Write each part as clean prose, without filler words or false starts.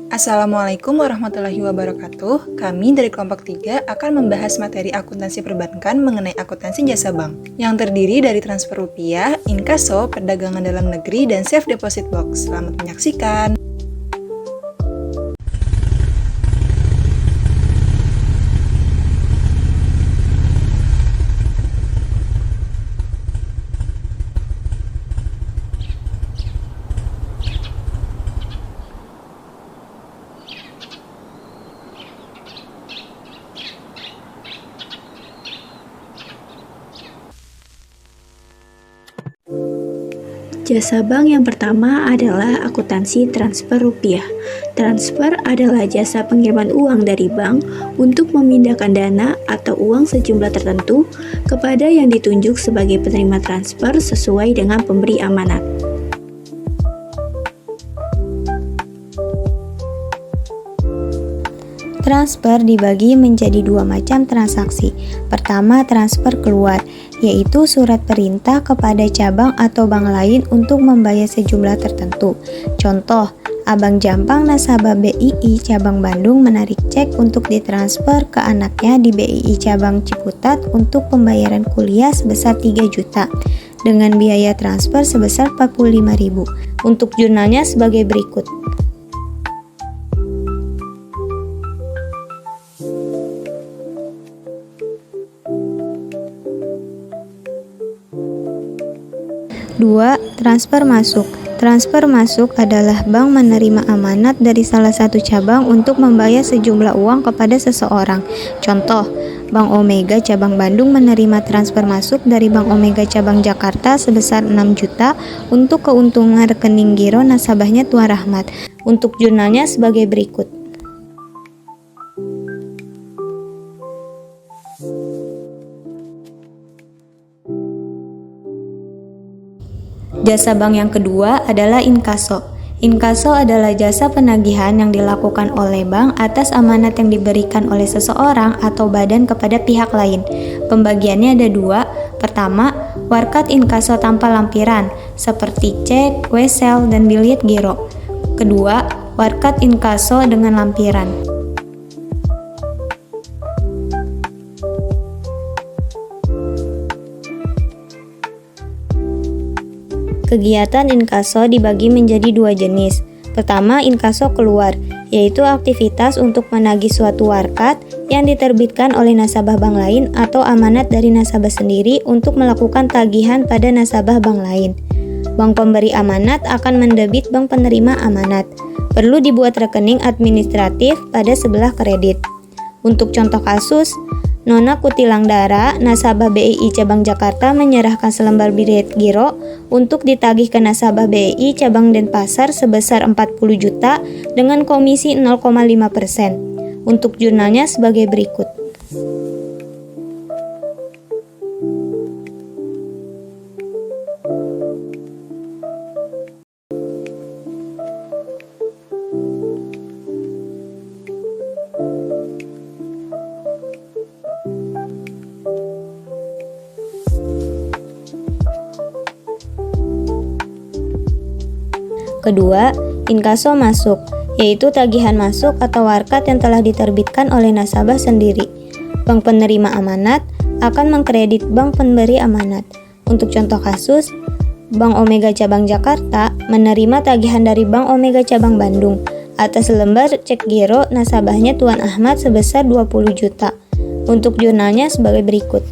Assalamualaikum warahmatullahi wabarakatuh. Kami dari kelompok 3 akan membahas materi akuntansi perbankan mengenai akuntansi jasa bank yang terdiri dari transfer rupiah, inkaso, perdagangan dalam negeri, dan safe deposit box. Selamat menyaksikan. Jasa bank yang pertama adalah akuntansi transfer rupiah. Transfer adalah jasa pengiriman uang dari bank untuk memindahkan dana atau uang sejumlah tertentu kepada yang ditunjuk sebagai penerima transfer sesuai dengan pemberi amanat. Transfer dibagi menjadi dua macam transaksi. Pertama, transfer keluar, yaitu surat perintah kepada cabang atau bank lain untuk membayar sejumlah tertentu. Contoh, Abang Jampang nasabah BII Cabang Bandung menarik cek untuk ditransfer ke anaknya di BII Cabang Ciputat untuk pembayaran kuliah sebesar 3 juta dengan biaya transfer sebesar 45.000. Untuk jurnalnya sebagai berikut. Dua, transfer masuk. Transfer masuk adalah bank menerima amanat dari salah satu cabang untuk membayar sejumlah uang kepada seseorang. Contoh, Bank Omega Cabang Bandung menerima transfer masuk dari Bank Omega Cabang Jakarta sebesar 6 juta untuk keuntungan rekening giro nasabahnya Tuan Rahmat. Untuk jurnalnya sebagai berikut. Jasa bank yang kedua adalah inkaso. Inkaso adalah jasa penagihan yang dilakukan oleh bank atas amanat yang diberikan oleh seseorang atau badan kepada pihak lain. Pembagiannya ada dua. Pertama, warkat inkaso tanpa lampiran, seperti cek, wesel, dan biliet giro. Kedua, warkat inkaso dengan lampiran. Kegiatan inkaso dibagi menjadi dua jenis. Pertama, inkaso keluar, yaitu aktivitas untuk menagih suatu warkat yang diterbitkan oleh nasabah bank lain atau amanat dari nasabah sendiri untuk melakukan tagihan pada nasabah bank lain. Bank pemberi amanat akan mendebit bank penerima amanat. Perlu dibuat rekening administratif pada sebelah kredit. Untuk contoh kasus, Nona Kutilangdara, nasabah BII Cabang Jakarta menyerahkan selembar biliet giro untuk ditagih ke nasabah BII Cabang Denpasar sebesar 40 juta dengan komisi 0,5%. Untuk jurnalnya sebagai berikut. Kedua, inkaso masuk, yaitu tagihan masuk atau warkat yang telah diterbitkan oleh nasabah sendiri. Bank penerima amanat akan mengkredit bank pemberi amanat. Untuk contoh kasus, Bank Omega Cabang Jakarta menerima tagihan dari Bank Omega Cabang Bandung atas lembar cek giro nasabahnya Tuan Ahmad sebesar 20 juta. Untuk jurnalnya sebagai berikut.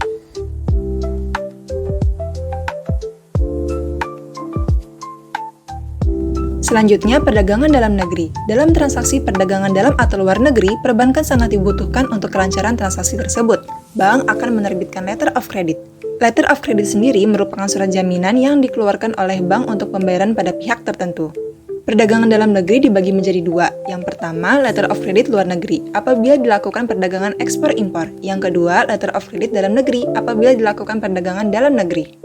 Selanjutnya, perdagangan dalam negeri. Dalam transaksi perdagangan dalam atau luar negeri, perbankan sangat dibutuhkan untuk kelancaran transaksi tersebut. Bank akan menerbitkan letter of credit. Letter of credit sendiri merupakan surat jaminan yang dikeluarkan oleh bank untuk pembayaran pada pihak tertentu. Perdagangan dalam negeri dibagi menjadi dua. Yang pertama, letter of credit luar negeri, apabila dilakukan perdagangan ekspor-impor. Yang kedua, letter of credit dalam negeri, apabila dilakukan perdagangan dalam negeri.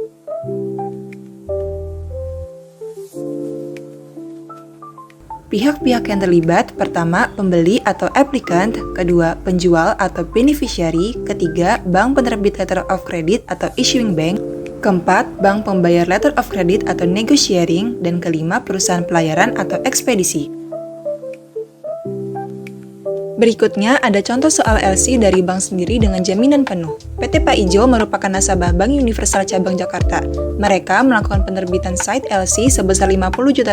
Pihak-pihak yang terlibat, pertama, pembeli atau applicant, kedua, penjual atau beneficiary, ketiga, bank penerbit letter of credit atau issuing bank, keempat, bank pembayar letter of credit atau negotiating, dan kelima, perusahaan pelayaran atau ekspedisi. Berikutnya ada contoh soal LC dari bank sendiri dengan jaminan penuh. PT Pak Ijo merupakan nasabah Bank Universal Cabang Jakarta. Mereka melakukan penerbitan site LC sebesar Rp50 juta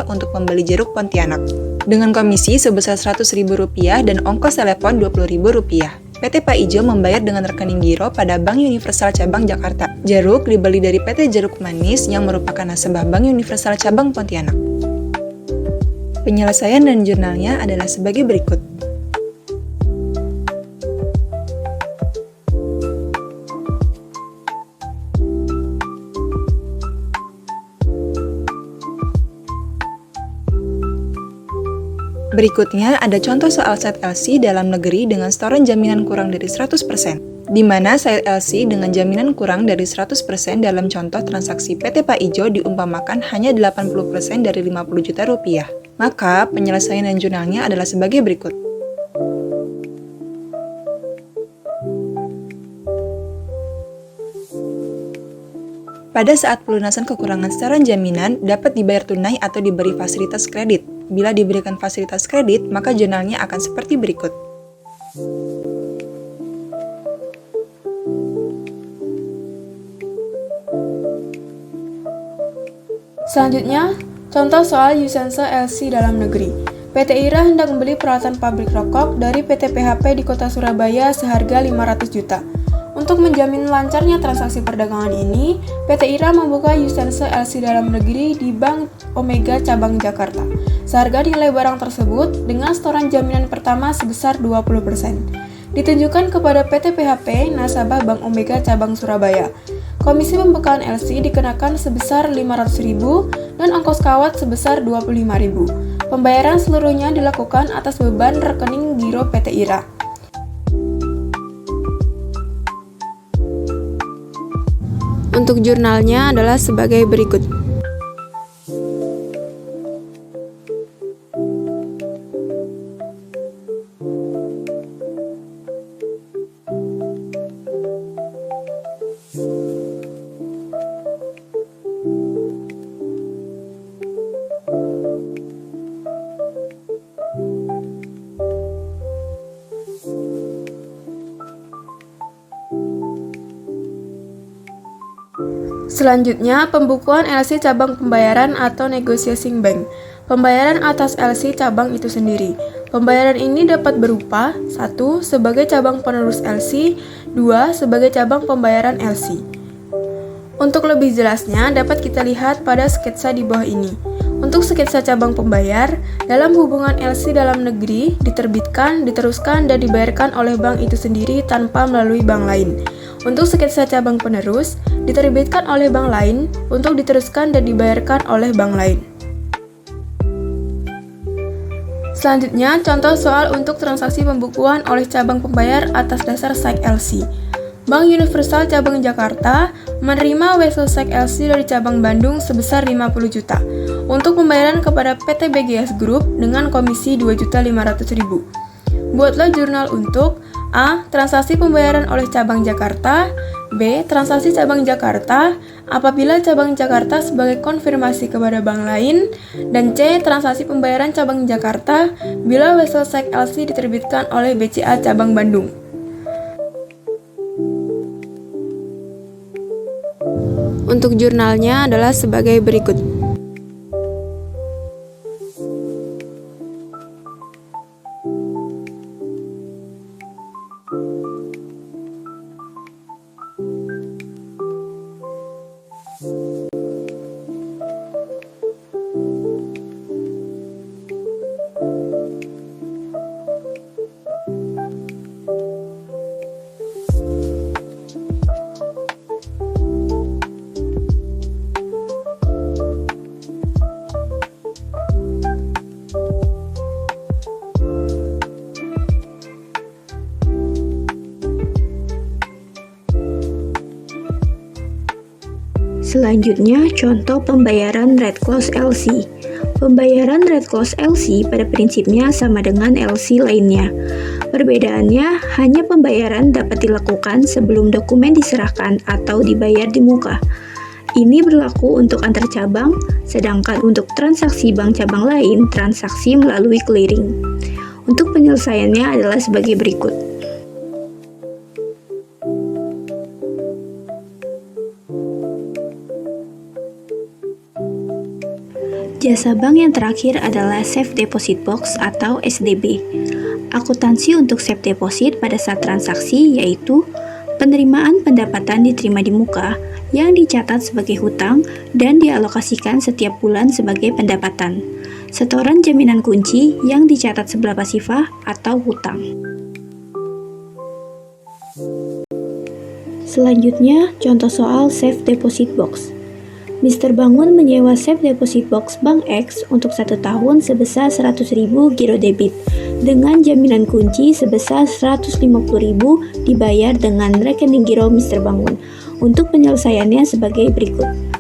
untuk membeli jeruk Pontianak. Dengan komisi sebesar Rp100.000 dan ongkos telepon Rp20.000. PT Pak Ijo membayar dengan rekening giro pada Bank Universal Cabang Jakarta. Jeruk dibeli dari PT Jeruk Manis yang merupakan nasabah Bank Universal Cabang Pontianak. Penyelesaian dan jurnalnya adalah sebagai berikut. Berikutnya ada contoh soal site LC dalam negeri dengan setoran jaminan kurang dari 100%, di mana site LC dengan jaminan kurang dari 100% dalam contoh transaksi PT Pak Ijo diumpamakan hanya 80% dari Rp50 juta. Maka, penyelesaian dan jurnalnya adalah sebagai berikut. Pada saat pelunasan kekurangan setoran jaminan dapat dibayar tunai atau diberi fasilitas kredit. Bila diberikan fasilitas kredit, maka jurnalnya akan seperti berikut. Selanjutnya, contoh soal Yusense LC dalam negeri. PT IRA hendak membeli peralatan pabrik rokok dari PT PHP di kota Surabaya seharga 500 juta. Untuk menjamin lancarnya transaksi perdagangan ini, PT IRA membuka Yusense LC dalam negeri di Bank Omega Cabang Jakarta. Seharga nilai barang tersebut dengan setoran jaminan pertama sebesar 20%. Ditunjukkan kepada PT PHP, nasabah Bank Omega Cabang Surabaya. Komisi pembukaan LC dikenakan sebesar Rp500.000 dan ongkos kawat sebesar Rp25.000. Pembayaran seluruhnya dilakukan atas beban rekening giro PT IRA. Untuk jurnalnya adalah sebagai berikut. Selanjutnya, pembukuan LC cabang pembayaran atau negotiating bank. Pembayaran atas LC cabang itu sendiri. Pembayaran ini dapat berupa 1. Sebagai cabang penerus LC, 2. Sebagai cabang pembayaran LC. Untuk lebih jelasnya, dapat kita lihat pada sketsa di bawah ini. Untuk sketsa cabang pembayar, dalam hubungan LC dalam negeri, diterbitkan, diteruskan, dan dibayarkan oleh bank itu sendiri tanpa melalui bank lain. Untuk sketsa cabang penerus, diterbitkan oleh bank lain untuk diteruskan dan dibayarkan oleh bank lain. Selanjutnya, contoh soal untuk transaksi pembukuan oleh cabang pembayar atas dasar SEC LC. Bank Universal Cabang Jakarta menerima wesel SEC LC dari cabang Bandung sebesar Rp50 juta untuk pembayaran kepada PT BGS Group dengan komisi Rp2.500.000. Buatlah jurnal untuk A. Transaksi pembayaran oleh cabang Jakarta. B. Transaksi cabang Jakarta apabila cabang Jakarta sebagai konfirmasi kepada bank lain. Dan C. Transaksi pembayaran cabang Jakarta bila wesel SEC LC diterbitkan oleh BCA cabang Bandung. Untuk jurnalnya adalah sebagai berikut. Selanjutnya, contoh pembayaran Red Close LC. Pembayaran Red Close LC pada prinsipnya sama dengan LC lainnya. Perbedaannya hanya pembayaran dapat dilakukan sebelum dokumen diserahkan atau dibayar di muka. Ini berlaku untuk antar cabang, sedangkan untuk transaksi bank cabang lain, transaksi melalui clearing. Untuk penyelesaiannya adalah sebagai berikut. Jasa bank yang terakhir adalah Safe Deposit Box atau SDB. Akuntansi untuk safe deposit pada saat transaksi yaitu penerimaan pendapatan diterima di muka yang dicatat sebagai hutang dan dialokasikan setiap bulan sebagai pendapatan. Setoran jaminan kunci yang dicatat sebelah pasifah atau hutang. Selanjutnya, contoh soal Safe Deposit Box. Mr. Bangun menyewa Safe Deposit Box Bank X untuk 1 tahun sebesar 100.000 giro debit dengan jaminan kunci sebesar 150.000 dibayar dengan rekening giro Mr. Bangun. Untuk penyelesaiannya sebagai berikut.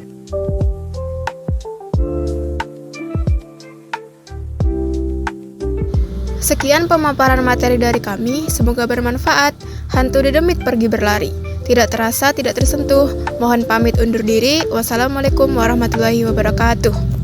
Sekian pemaparan materi dari kami, semoga bermanfaat. Hantu dedemit pergi berlari. Tidak terasa, tidak tersentuh. Mohon pamit undur diri. Wassalamualaikum warahmatullahi wabarakatuh.